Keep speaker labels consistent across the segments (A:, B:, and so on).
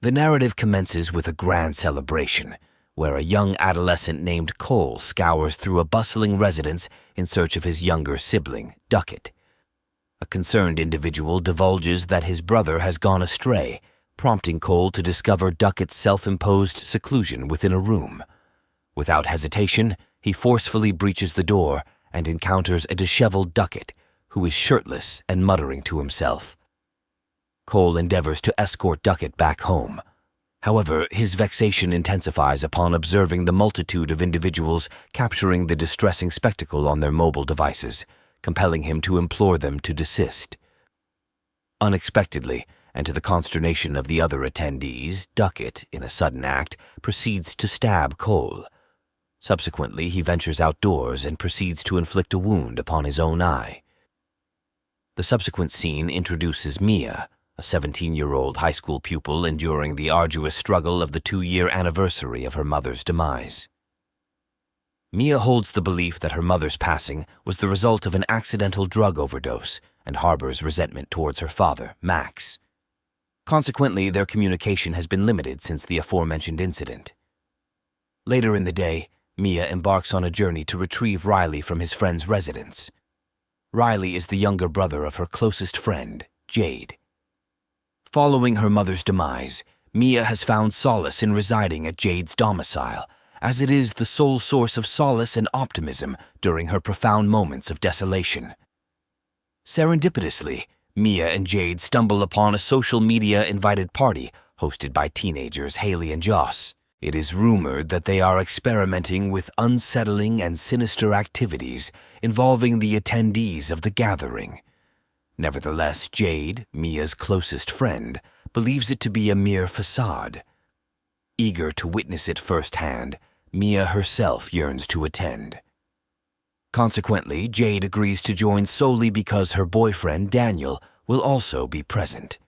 A: The narrative commences with a grand celebration, where a young adolescent named Cole scours through a bustling residence in search of his younger sibling, Duckett. A concerned individual divulges that his brother has gone astray, prompting Cole to discover Duckett's self-imposed seclusion within a room. Without hesitation, he forcefully breaches the door and encounters a disheveled Duckett, who is shirtless and muttering to himself. Cole endeavors to escort Duckett back home. However, his vexation intensifies upon observing the multitude of individuals capturing the distressing spectacle on their mobile devices, compelling him to implore them to desist. Unexpectedly, and to the consternation of the other attendees, Duckett, in a sudden act, proceeds to stab Cole. Subsequently, he ventures outdoors and proceeds to inflict a wound upon his own eye. The subsequent scene introduces Mia, a 17-year-old high school pupil enduring the arduous struggle of the 2-year anniversary of her mother's demise. Mia holds the belief that her mother's passing was the result of an accidental drug overdose and harbors resentment towards her father, Max. Consequently, their communication has been limited since the aforementioned incident. Later in the day, Mia embarks on a journey to retrieve Riley from his friend's residence. Riley is the younger brother of her closest friend, Jade. Following her mother's demise, Mia has found solace in residing at Jade's domicile, as it is the sole source of solace and optimism during her profound moments of desolation. Serendipitously, Mia and Jade stumble upon a social media-invited party hosted by teenagers Haley and Joss. It is rumored that they are experimenting with unsettling and sinister activities involving the attendees of the gathering. Nevertheless, Jade, Mia's closest friend, believes it to be a mere facade. Eager to witness it firsthand, Mia herself yearns to attend. Consequently, Jade agrees to join solely because her boyfriend, Daniel, will also be present.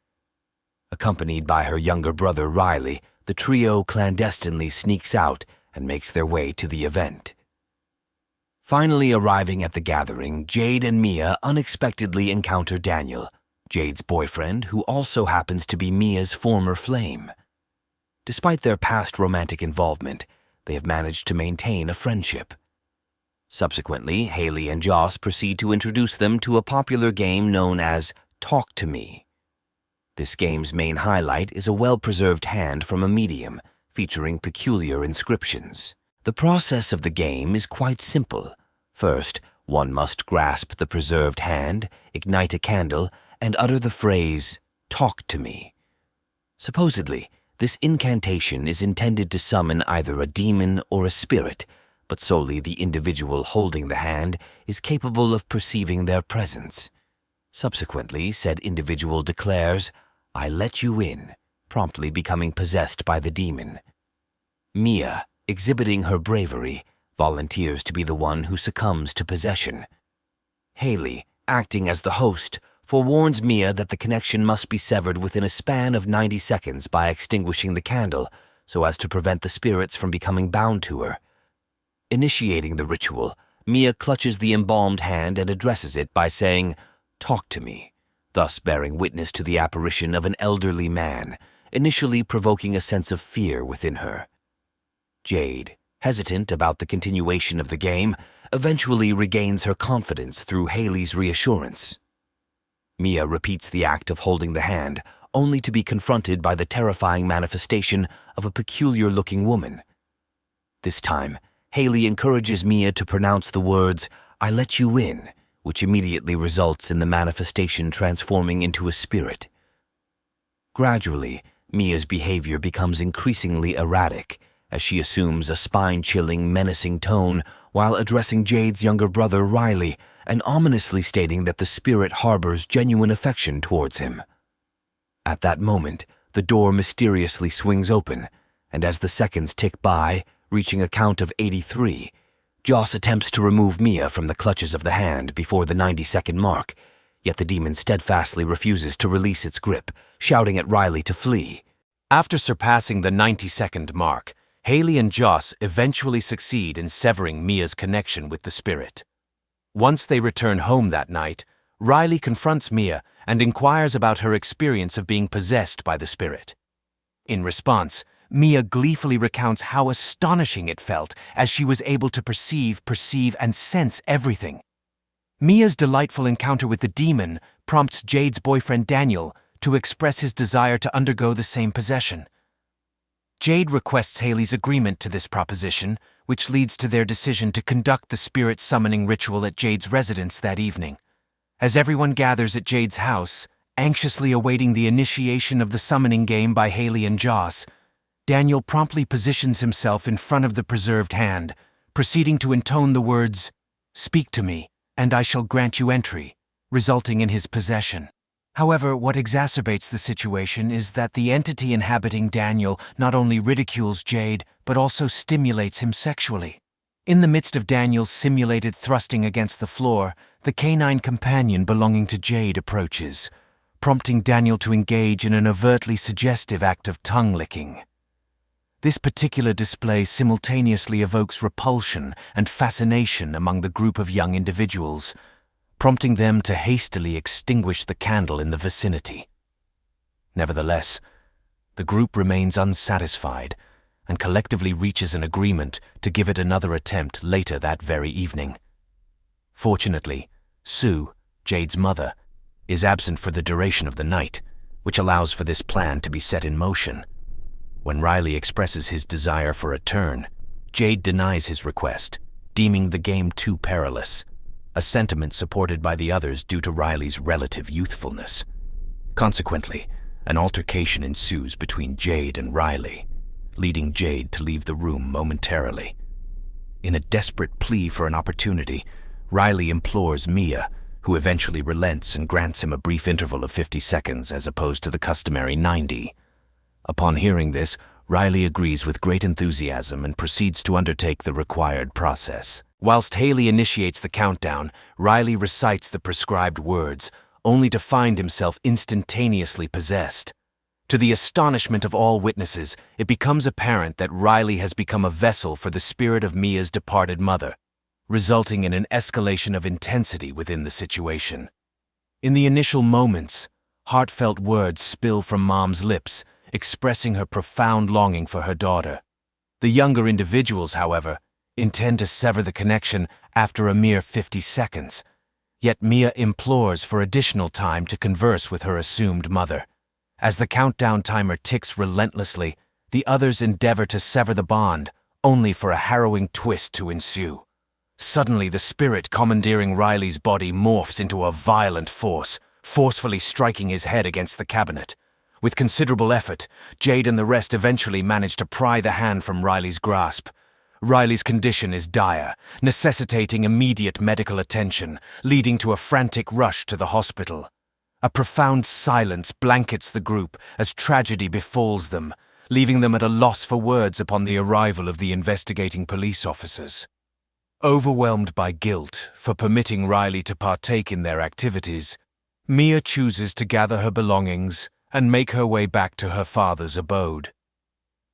A: Accompanied by her younger brother, Riley, the trio clandestinely sneaks out and makes their way to the event. Finally arriving at the gathering, Jade and Mia unexpectedly encounter Daniel, Jade's boyfriend, who also happens to be Mia's former flame. Despite their past romantic involvement, they have managed to maintain a friendship. Subsequently, Haley and Joss proceed to introduce them to a popular game known as Talk to Me. This game's main highlight is a well-preserved hand from a medium, featuring peculiar inscriptions. The process of the game is quite simple. First, one must grasp the preserved hand, ignite a candle, and utter the phrase, "Talk to me." Supposedly, this incantation is intended to summon either a demon or a spirit, but solely the individual holding the hand is capable of perceiving their presence. Subsequently, said individual declares, "I let you in," promptly becoming possessed by the demon. Mia, exhibiting her bravery, volunteers to be the one who succumbs to possession. Haley, acting as the host, forewarns Mia that the connection must be severed within a span of 90 seconds by extinguishing the candle so as to prevent the spirits from becoming bound to her. Initiating the ritual, Mia clutches the embalmed hand and addresses it by saying, "Talk to me," thus bearing witness to the apparition of an elderly man, initially provoking a sense of fear within her. Jade, hesitant about the continuation of the game, eventually regains her confidence through Haley's reassurance. Mia repeats the act of holding the hand, only to be confronted by the terrifying manifestation of a peculiar-looking woman. This time, Haley encourages Mia to pronounce the words, "I let you in," which immediately results in the manifestation transforming into a spirit. Gradually, Mia's behavior becomes increasingly erratic, as she assumes a spine-chilling, menacing tone while addressing Jade's younger brother, Riley, and ominously stating that the spirit harbors genuine affection towards him. At that moment, the door mysteriously swings open, and as the seconds tick by, reaching a count of 83, Joss attempts to remove Mia from the clutches of the hand before the 90-second mark, yet the demon steadfastly refuses to release its grip, shouting at Riley to flee. After surpassing the 90-second mark, Haley and Joss eventually succeed in severing Mia's connection with the spirit. Once they return home that night, Riley confronts Mia and inquires about her experience of being possessed by the spirit.
B: In response, Mia gleefully recounts how astonishing it felt as she was able to perceive, and sense everything. Mia's delightful encounter with the demon prompts Jade's boyfriend Daniel to express his desire to undergo the same possession. Jade requests Haley's agreement to this proposition, which leads to their decision to conduct the spirit summoning ritual at Jade's residence that evening. As everyone gathers at Jade's house, anxiously awaiting the initiation of the summoning game by Haley and Joss, Daniel promptly positions himself in front of the preserved hand, proceeding to intone the words, "Speak to me, and I shall grant you entry," resulting in his possession. However, what exacerbates the situation is that the entity inhabiting Daniel not only ridicules Jade, but also stimulates him sexually. In the midst of Daniel's simulated thrusting against the floor, the canine companion belonging to Jade approaches, prompting Daniel to engage in an overtly suggestive act of tongue-licking. This particular display simultaneously evokes repulsion and fascination among the group of young individuals, prompting them to hastily extinguish the candle in the vicinity. Nevertheless, the group remains unsatisfied and collectively reaches an agreement to give it another attempt later that very evening. Fortunately, Sue, Jade's mother, is absent for the duration of the night, which allows for this plan to be set in motion. When Riley expresses his desire for a turn, Jade denies his request, deeming the game too perilous, a sentiment supported by the others due to Riley's relative youthfulness. Consequently, an altercation ensues between Jade and Riley, leading Jade to leave the room momentarily. In a desperate plea for an opportunity, Riley implores Mia, who eventually relents and grants him a brief interval of 50 seconds as opposed to the customary 90. Upon hearing this, Riley agrees with great enthusiasm and proceeds to undertake the required process. Whilst Haley initiates the countdown, Riley recites the prescribed words, only to find himself instantaneously possessed. To the astonishment of all witnesses, it becomes apparent that Riley has become a vessel for the spirit of Mia's departed mother, resulting in an escalation of intensity within the situation. In the initial moments, heartfelt words spill from Mom's lips, expressing her profound longing for her daughter. The younger individuals, however, intend to sever the connection after a mere 50 seconds, yet Mia implores for additional time to converse with her assumed mother. As the countdown timer ticks relentlessly, the others endeavor to sever the bond, only for a harrowing twist to ensue. Suddenly, the spirit commandeering Riley's body morphs into a violent force, forcefully striking his head against the cabinet. With considerable effort, Jade and the rest eventually manage to pry the hand from Riley's grasp. Riley's condition is dire, necessitating immediate medical attention, leading to a frantic rush to the hospital. A profound silence blankets the group as tragedy befalls them, leaving them at a loss for words upon the arrival of the investigating police officers. Overwhelmed by guilt for permitting Riley to partake in their activities, Mia chooses to gather her belongings and make her way back to her father's abode.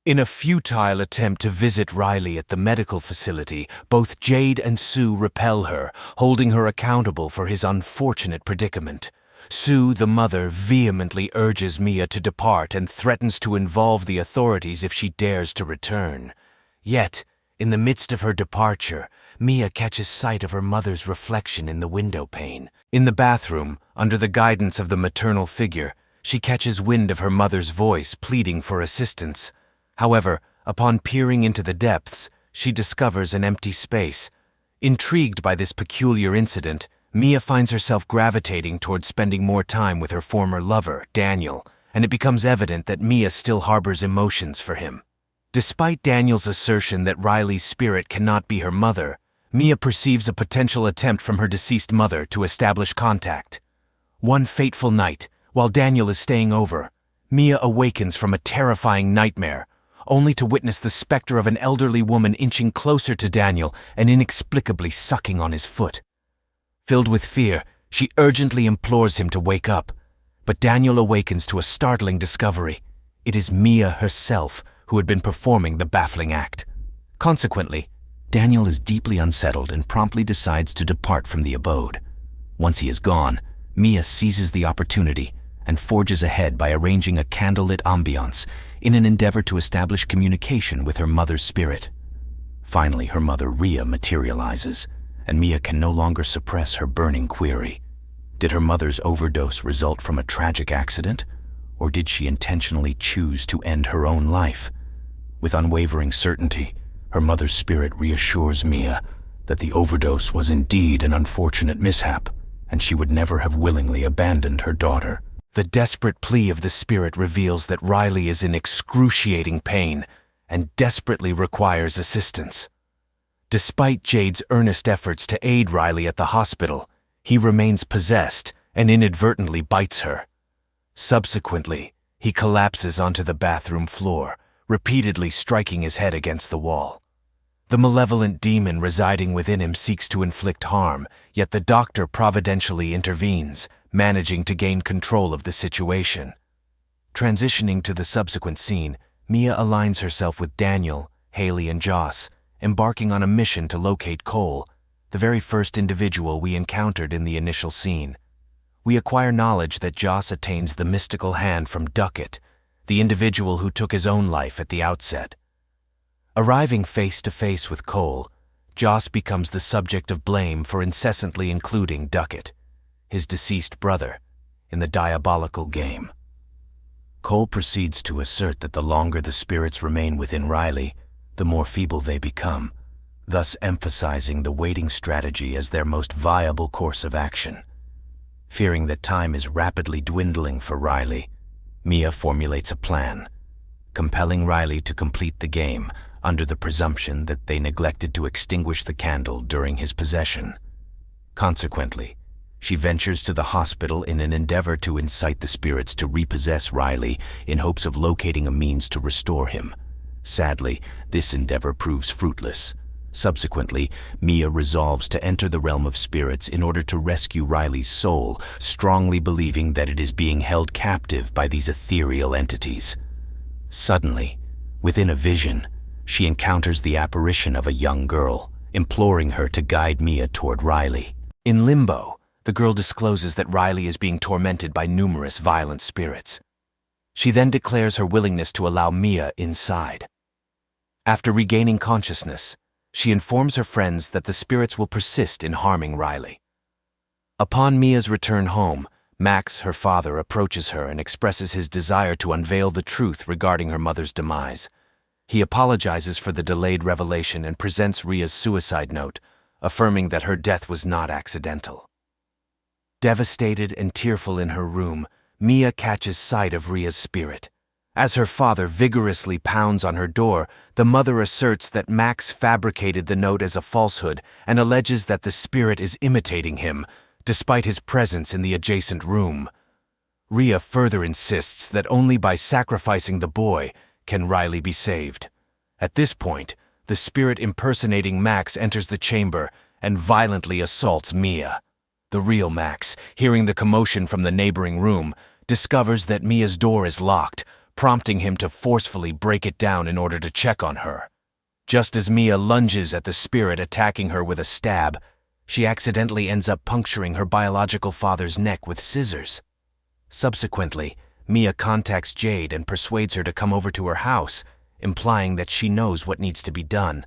B: In a futile attempt to visit Riley at the medical facility, both Jade and Sue repel her, holding her accountable for his unfortunate predicament. Sue, the mother, vehemently urges Mia to depart and threatens to involve the authorities if she dares to return. Yet, in the midst of her departure, Mia catches sight of her mother's reflection in the window pane. In the bathroom, under the guidance of the maternal figure, she catches wind of her mother's voice pleading for assistance. However, upon peering into the depths, she discovers an empty space. Intrigued by this peculiar incident, Mia finds herself gravitating towards spending more time with her former lover, Daniel, and it becomes evident that Mia still harbors emotions for him. Despite Daniel's assertion that Riley's spirit cannot be her mother, Mia perceives a potential attempt from her deceased mother to establish contact. One fateful night, while Daniel is staying over, Mia awakens from a terrifying nightmare, only to witness the specter of an elderly woman inching closer to Daniel and inexplicably sucking on his foot. Filled with fear, she urgently implores him to wake up, but Daniel awakens to a startling discovery. It is Mia herself who had been performing the baffling act. Consequently, Daniel is deeply unsettled and promptly decides to depart from the abode. Once he is gone, Mia seizes the opportunity and forges ahead by arranging a candlelit ambiance, in an endeavor to establish communication with her mother's spirit. Finally, her mother, Rhea, materializes, and Mia can no longer suppress her burning query. Did her mother's overdose result from a tragic accident, or did she intentionally choose to end her own life? With unwavering certainty, her mother's spirit reassures Mia that the overdose was indeed an unfortunate mishap, and she would never have willingly abandoned her daughter. The desperate plea of the spirit reveals that Riley is in excruciating pain and desperately requires assistance. Despite Jade's earnest efforts to aid Riley at the hospital, he remains possessed and inadvertently bites her. Subsequently, he collapses onto the bathroom floor, repeatedly striking his head against the wall. The malevolent demon residing within him seeks to inflict harm, yet the doctor providentially intervenes, managing to gain control of the situation. Transitioning to the subsequent scene, Mia aligns herself with Daniel, Haley, and Joss, embarking on a mission to locate Cole, the very first individual we encountered in the initial scene. We acquire knowledge that Joss attains the mystical hand from Duckett, the individual who took his own life at the outset. Arriving face to face with Cole, Joss becomes the subject of blame for incessantly including Duckett, his deceased brother, in the diabolical game. Cole proceeds to assert that the longer the spirits remain within Riley, the more feeble they become, thus emphasizing the waiting strategy as their most viable course of action. Fearing that time is rapidly dwindling for Riley, Mia formulates a plan, compelling Riley to complete the game under the presumption that they neglected to extinguish the candle during his possession. Consequently, she ventures to the hospital in an endeavor to incite the spirits to repossess Riley in hopes of locating a means to restore him. Sadly, this endeavor proves fruitless. Subsequently, Mia resolves to enter the realm of spirits in order to rescue Riley's soul, strongly believing that it is being held captive by these ethereal entities. Suddenly, within a vision, she encounters the apparition of a young girl, imploring her to guide Mia toward Riley. In limbo, the girl discloses that Riley is being tormented by numerous violent spirits. She then declares her willingness to allow Mia inside. After regaining consciousness, she informs her friends that the spirits will persist in harming Riley. Upon Mia's return home, Max, her father, approaches her and expresses his desire to unveil the truth regarding her mother's demise. He apologizes for the delayed revelation and presents Rhea's suicide note, affirming that her death was not accidental. Devastated and tearful in her room, Mia catches sight of Rhea's spirit. As her father vigorously pounds on her door, the mother asserts that Max fabricated the note as a falsehood and alleges that the spirit is imitating him, despite his presence in the adjacent room. Rhea further insists that only by sacrificing the boy can Riley be saved. At this point, the spirit impersonating Max enters the chamber and violently assaults Mia. The real Max, hearing the commotion from the neighboring room, discovers that Mia's door is locked, prompting him to forcefully break it down in order to check on her. Just as Mia lunges at the spirit attacking her with a stab, she accidentally ends up puncturing her biological father's neck with scissors. Subsequently, Mia contacts Jade and persuades her to come over to her house, implying that she knows what needs to be done.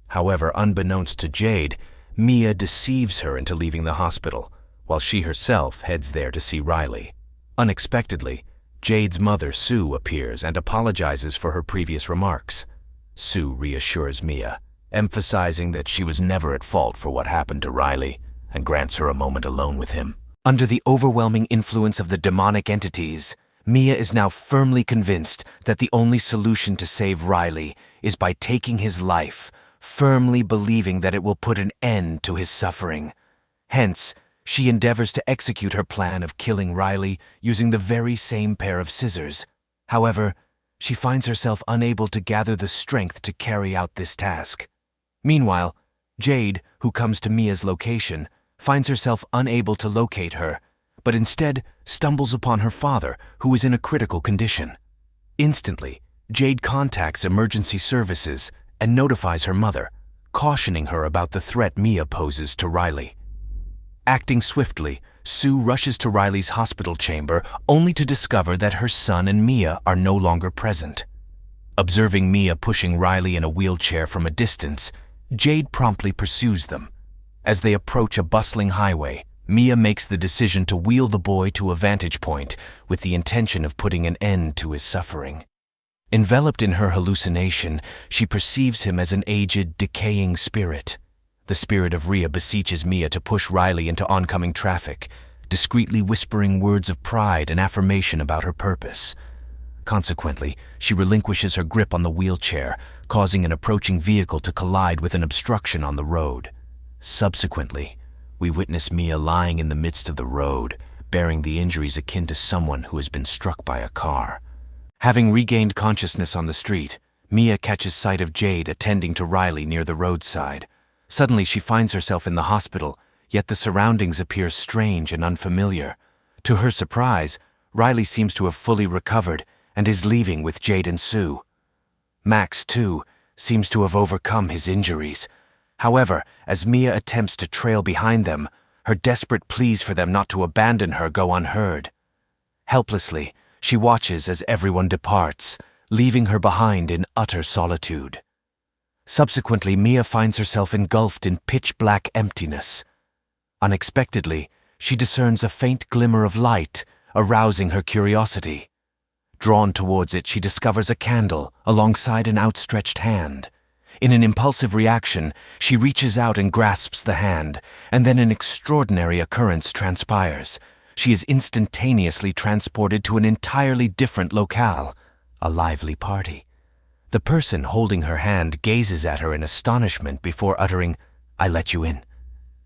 B: However, unbeknownst to Jade, Mia deceives her into leaving the hospital, while she herself heads there to see Riley. Unexpectedly, Jade's mother, Sue, appears and apologizes for her previous remarks. Sue reassures Mia, emphasizing that she was never at fault for what happened to Riley, and grants her a moment alone with him. Under the overwhelming influence of the demonic entities, Mia is now firmly convinced that the only solution to save Riley is by taking his life, firmly believing that it will put an end to his suffering. Hence, she endeavors to execute her plan of killing Riley using the very same pair of scissors. However, she finds herself unable to gather the strength to carry out this task. Meanwhile, Jade, who comes to Mia's location, finds herself unable to locate her, but instead stumbles upon her father, who is in a critical condition. Instantly, Jade contacts emergency services and notifies her mother, cautioning her about the threat Mia poses to Riley. Acting swiftly, Sue rushes to Riley's hospital chamber only to discover that her son and Mia are no longer present. Observing Mia pushing Riley in a wheelchair from a distance, Jade promptly pursues them. As they approach a bustling highway, Mia makes the decision to wheel the boy to a vantage point with the intention of putting an end to his suffering. Enveloped in her hallucination, she perceives him as an aged, decaying spirit. The spirit of Rhea beseeches Mia to push Riley into oncoming traffic, discreetly whispering words of pride and affirmation about her purpose. Consequently, she relinquishes her grip on the wheelchair, causing an approaching vehicle to collide with an obstruction on the road. Subsequently, we witness Mia lying in the midst of the road, bearing the injuries akin to someone who has been struck by a car. Having regained consciousness on the street, Mia catches sight of Jade attending to Riley near the roadside. Suddenly, she finds herself in the hospital, yet the surroundings appear strange and unfamiliar. To her surprise, Riley seems to have fully recovered and is leaving with Jade and Sue. Max, too, seems to have overcome his injuries. However, as Mia attempts to trail behind them, her desperate pleas for them not to abandon her go unheard. Helplessly, she watches as everyone departs, leaving her behind in utter solitude. Subsequently, Mia finds herself engulfed in pitch-black emptiness. Unexpectedly, she discerns a faint glimmer of light, arousing her curiosity. Drawn towards it, she discovers a candle alongside an outstretched hand. In an impulsive reaction, she reaches out and grasps the hand, and then an extraordinary occurrence transpires. She is instantaneously transported to an entirely different locale, a lively party. The person holding her hand gazes at her in astonishment before uttering, "I let you in."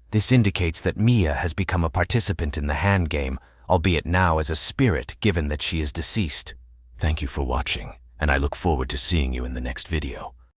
B: This indicates that Mia has become a participant in the hand game, albeit now as a spirit given that she is deceased. Thank you for watching, and I look forward to seeing you in the next video.